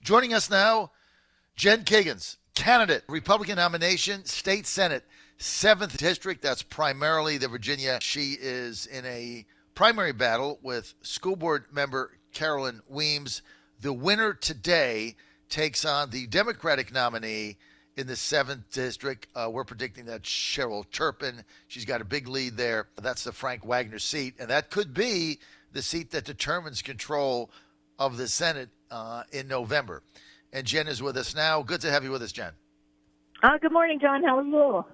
Joining us now, Jen Higgins, candidate, Republican nomination, state Senate, 7th District. That's primarily the Virginia. She is in a primary battle with school board member Carolyn Weems. The winner today takes on the Democratic nominee in the 7th District. We're predicting that Cheryl Turpin. She's got a big lead there. That's the Frank Wagner seat, and that could be the seat that determines control of the Senate in November. And Jen is with us now. Good to have you with us, Jen. Good morning, John. How are you?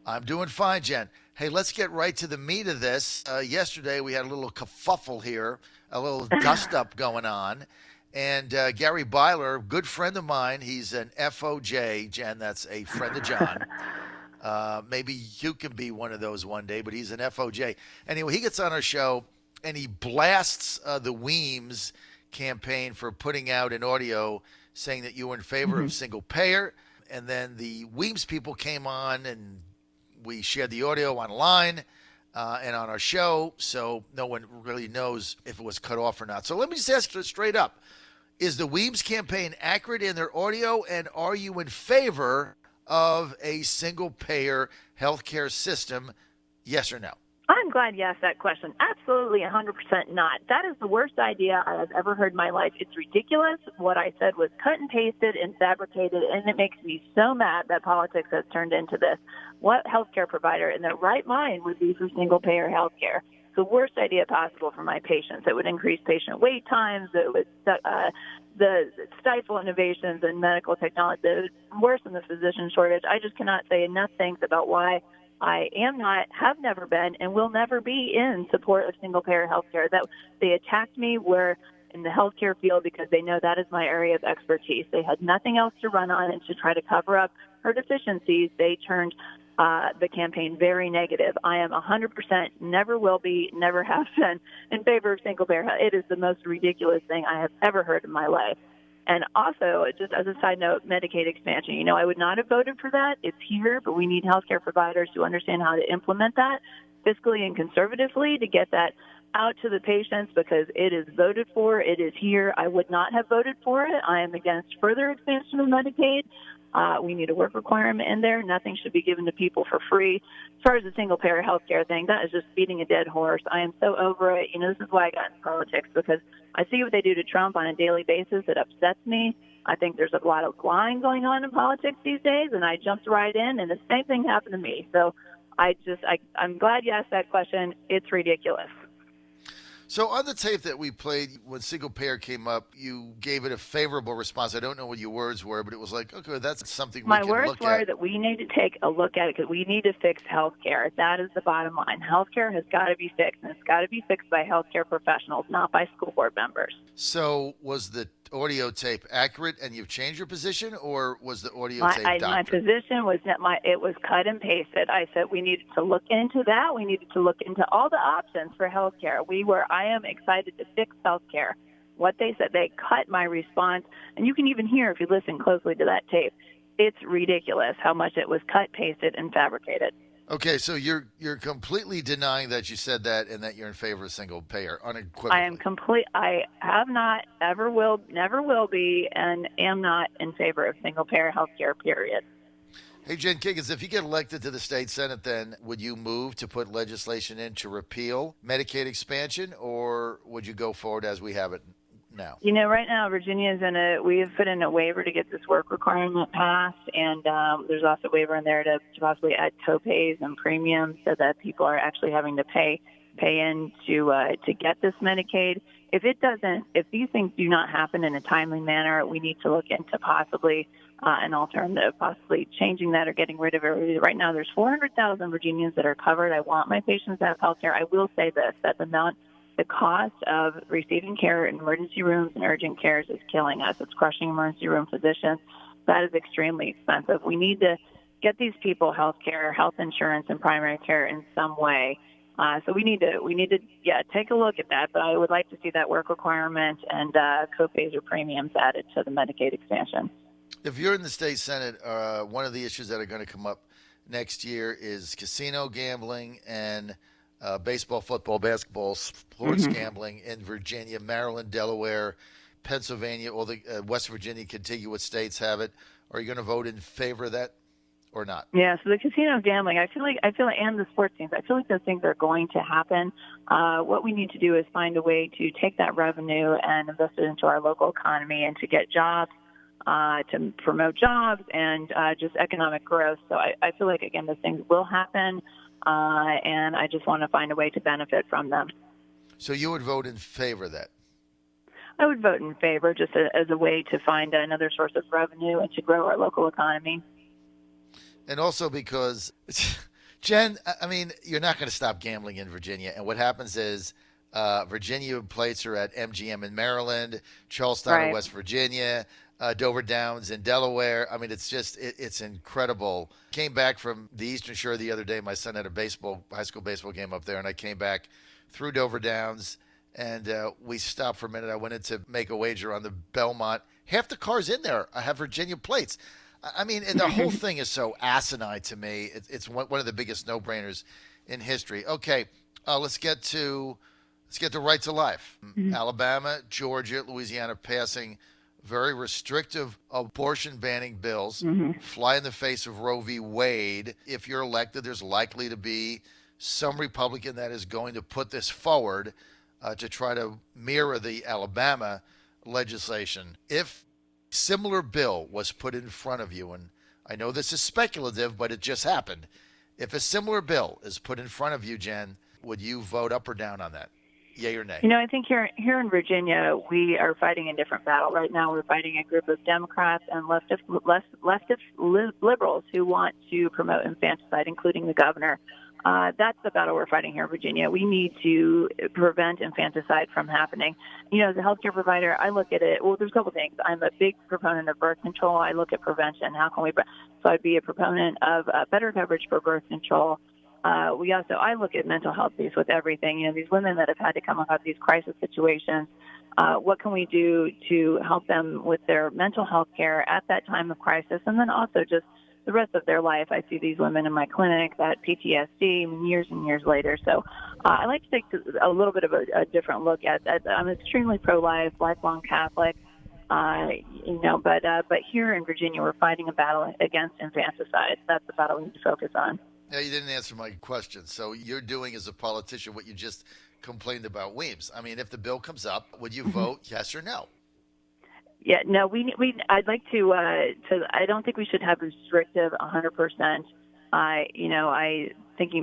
I'm doing fine, Jen. Hey, let's get right to the meat of this. Yesterday, we had a little kerfuffle here, a little dust-up going on. And Gary Byler, good friend of mine, he's an FOJ. Jen, that's a friend of John. Maybe you can be one of those one day, but he's an FOJ. Anyway, he gets on our show, and he blasts the Weems campaign for putting out an audio saying that you were in favor of single payer. And then the Weems people came on, and we shared the audio online and on our show, so no one really knows if it was cut off or not. So let me just ask you straight up. Is the Weems campaign accurate in their audio, and are you in favor of a single-payer healthcare system, yes or no? I'm glad you asked that question. Absolutely 100% not. That is the worst idea I have ever heard in my life. It's ridiculous. What I said was cut and pasted and fabricated, and it makes me so mad that politics has turned into this. What healthcare provider in their right mind would be for single-payer healthcare? It's the worst idea possible for my patients. It would increase patient wait times. It would stifle innovations in medical technology. It would worsen the physician shortage. I just cannot say enough things about why I am not, have never been, and will never be in support of single-payer healthcare. That they attacked me where in the healthcare field because they know that is my area of expertise. They had nothing else to run on, and to try to cover up her deficiencies, they turned the campaign very negative. I am 100%, never will be, never have been in favor of single-payer health. It is the most ridiculous thing I have ever heard in my life. And also, just as a side note, Medicaid expansion. You know, I would not have voted for that. It's here, but we need healthcare providers to understand how to implement that fiscally and conservatively to get that out to the patients because it is voted for. It is here. I would not have voted for it. I am against further expansion of Medicaid. We need a work requirement in there. Nothing should be given to people for free. As far as the single-payer health care thing, that is just beating a dead horse. I am so over it. You know, this is why I got into politics, because I see what they do to Trump on a daily basis. It upsets me. I think there's a lot of lying going on in politics these days, and I jumped right in, and the same thing happened to me. So I'm glad you asked that question. It's ridiculous. So on the tape that we played when single payer came up, you gave it a favorable response. I don't know what your words were, but it was like, okay, that's something we can look at. My words were that we need to take a look at it because we need to fix health care. That is the bottom line. Health care has got to be fixed, and it's got to be fixed by health care professionals, not by school board members. So was the audio tape accurate and you've changed your position, or was the audio tape doctored? My position was that it was cut and pasted. I said we needed to look into that. We needed to look into all the options for health care. I am excited to fix health care. What they said, they cut my response, and you can even hear if you listen closely to that tape. It's ridiculous how much it was cut, pasted, and fabricated. Okay, so you're completely denying that you said that and that you're in favor of single payer, unequivocally. I have not, ever will, never will be, and am not in favor of single payer health care, period. Hey, Jen Higgins, if you get elected to the state Senate, then would you move to put legislation in to repeal Medicaid expansion, or would you go forward as we have it now? You know, right now, we have put in a waiver to get this work requirement passed, and there's also a waiver in there to possibly add copays and premiums so that people are actually having to pay in to get this Medicaid. If these things do not happen in a timely manner, we need to look into possibly an alternative, possibly changing that or getting rid of it. Right now, there's 400,000 Virginians that are covered. I want my patients to have health care. I will say this, that the cost of receiving care in emergency rooms and urgent cares is killing us. It's crushing emergency room physicians. That is extremely expensive. We need to get these people health care, health insurance, and primary care in some way. So we need to take a look at that. But I would like to see that work requirement and copays or premiums added to the Medicaid expansion. If you're in the state Senate, one of the issues that are going to come up next year is casino gambling and baseball, football, basketball, sports gambling in Virginia, Maryland, Delaware, Pennsylvania, all the West Virginia contiguous states have it. Are you going to vote in favor of that or not? Yeah, so the casino gambling, I feel like, and the sports teams, I feel like those things are going to happen. What we need to do is find a way to take that revenue and invest it into our local economy and to get jobs, to promote jobs and just economic growth. So I feel like, again, those things will happen, and I just want to find a way to benefit from them. So you would vote in favor of that? I would vote in favor just as a way to find another source of revenue and to grow our local economy. And also because, Jen, I mean, you're not going to stop gambling in Virginia. And what happens is Virginia plates are at MGM in Maryland, Charlestown in West Virginia, Dover Downs in Delaware. I mean, it's just, it's incredible. Came back from the Eastern Shore the other day. My son had a high school baseball game up there, and I came back through Dover Downs, and we stopped for a minute. I went in to make a wager on the Belmont. Half the cars in there have Virginia plates. I mean, and the whole thing is so asinine to me. It's one of the biggest no-brainers in history. Okay, let's get to right to life. Mm-hmm. Alabama, Georgia, Louisiana passing very restrictive abortion banning bills. Mm-hmm. Fly in the face of Roe v. Wade. If you're elected, there's likely to be some Republican that is going to put this forward to try to mirror the Alabama legislation. If similar bill was put in front of you, and I know this is speculative, but it just happened. If a similar bill is put in front of you, Jen, would you vote up or down on that? Yay or nay? You know, I think here in Virginia, we are fighting a different battle. Right now, we're fighting a group of Democrats and leftist liberals who want to promote infanticide, including the governor. That's the battle we're fighting here in Virginia. We need to prevent infanticide from happening. You know, as a healthcare provider, I look at it, well, there's a couple things. I'm a big proponent of birth control. I look at prevention. How can we, so I'd be a proponent of better coverage for birth control. I look at mental health piece with everything. You know, these women that have had to come out of these crisis situations, what can we do to help them with their mental health care at that time of crisis? And then also just the rest of their life. I see these women in my clinic that PTSD years and years later. So I like to take a little bit of a different look at that. I'm extremely pro-life, lifelong Catholic, but here in Virginia, we're fighting a battle against infanticide. That's the battle we need to focus on. Now, you didn't answer my question. So you're doing as a politician what you just complained about Weems. I mean, if the bill comes up, would you vote yes or no? Yeah, no, I'd like to, I don't think we should have restrictive 100%.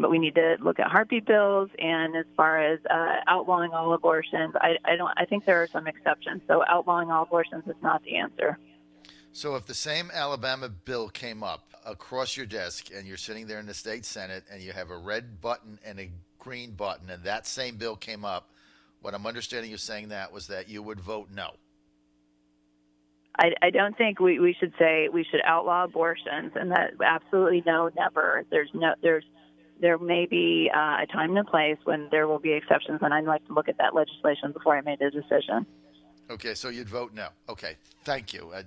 But we need to look at heartbeat bills, and as far as outlawing all abortions, I think there are some exceptions. So outlawing all abortions is not the answer. So if the same Alabama bill came up across your desk and you're sitting there in the state Senate and you have a red button and a green button and that same bill came up, what I'm understanding you saying that was that you would vote no. I don't think we should say we should outlaw abortions, and that absolutely no, never. There may be a time and a place when there will be exceptions, and I'd like to look at that legislation before I made a decision. Okay, so you'd vote no. Okay, thank you. It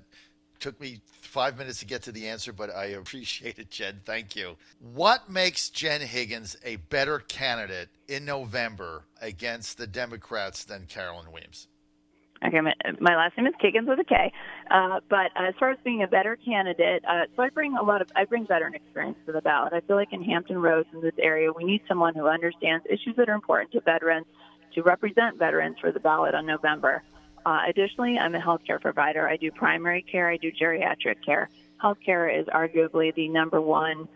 took me 5 minutes to get to the answer, but I appreciate it, Jen. Thank you. What makes Jen Higgins a better candidate in November against the Democrats than Carolyn Weems? Okay, my last name is Higgins with a K. But as far as being a better candidate, so I bring veteran experience to the ballot. I feel like in Hampton Roads, in this area, we need someone who understands issues that are important to veterans to represent veterans for the ballot on November. Additionally, I'm a healthcare provider. I do primary care. I do geriatric care. Healthcare is arguably the number one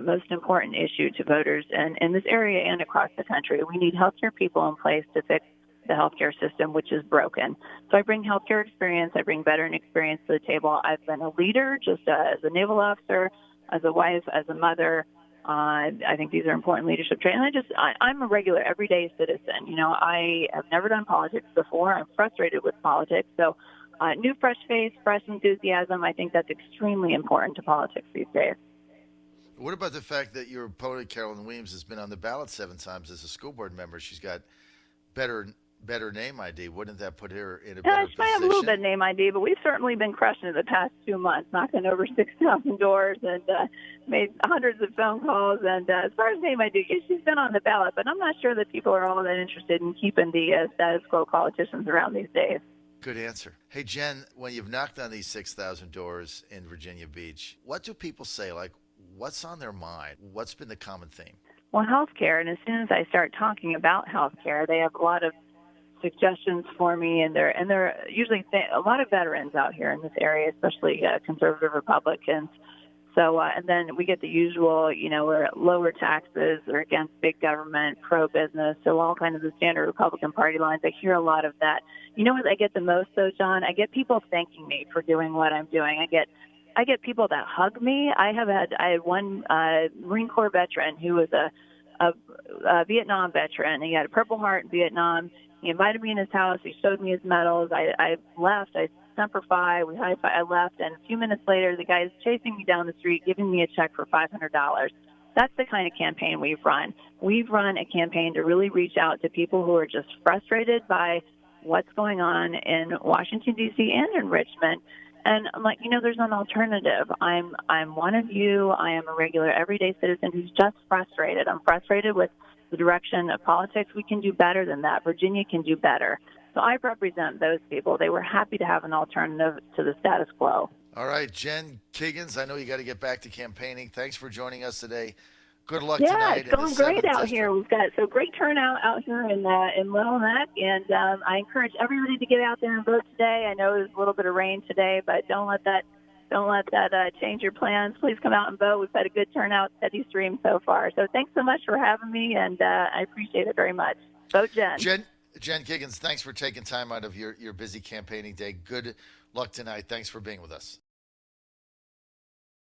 most important issue to voters in this area and across the country. We need healthcare people in place to fix the healthcare system, which is broken. So I bring healthcare experience. I bring veteran experience to the table. I've been a leader just as a naval officer, as a wife, as a mother. I think these are important leadership traits. And I'm a regular, everyday citizen. You know, I have never done politics before. I'm frustrated with politics. So new, fresh face, fresh enthusiasm, I think that's extremely important to politics these days. What about the fact that your opponent, Carolyn Weems, has been on the ballot 7 times as a school board member? She's got better name ID. Wouldn't that put her in a better position? She might have a little bit of name ID, but we've certainly been crushing it the past 2 months, knocking over 6,000 doors and made hundreds of phone calls. And as far as name ID, she's been on the ballot, but I'm not sure that people are all that interested in keeping the status quo politicians around these days. Good answer. Hey, Jen, when you've knocked on these 6,000 doors in Virginia Beach, what do people say? Like, what's on their mind? What's been the common theme? Well, healthcare, and as soon as I start talking about healthcare, they have a lot of suggestions for me, and they're usually a lot of veterans out here in this area, especially conservative Republicans. So, and then we get the usual, we're lower taxes, or against big government, pro-business, so all kinds of the standard Republican Party lines. I hear a lot of that. You know what I get the most, though, John? I get people thanking me for doing what I'm doing. I get people that hug me. I had one Marine Corps veteran who was a Vietnam veteran. He had a Purple Heart in Vietnam. He invited me in his house. He showed me his medals. I left. I Semper Fi. We high five. I left, and a few minutes later, the guy's chasing me down the street, giving me a check for $500. That's the kind of campaign we've run. We've run a campaign to really reach out to people who are just frustrated by what's going on in Washington, D.C. and in Richmond. And I'm like, there's an alternative. I'm one of you. I am a regular, everyday citizen who's just frustrated. I'm frustrated with the direction of politics. We can do better than that. Virginia can do better. So I represent those people. They were happy to have an alternative to the status quo. All right, Jen Higgins, I know you got to get back to campaigning. Thanks for joining us today. Good luck tonight. Yeah, it's going great out here. We've got great turnout out here in Little Neck, and I encourage everybody to get out there and vote today. I know there's a little bit of rain today, but don't let that change your plans. Please come out and vote. We've had a good turnout, steady stream so far. So thanks so much for having me, and I appreciate it very much. Vote Jen. Jen Higgins, thanks for taking time out of your busy campaigning day. Good luck tonight. Thanks for being with us.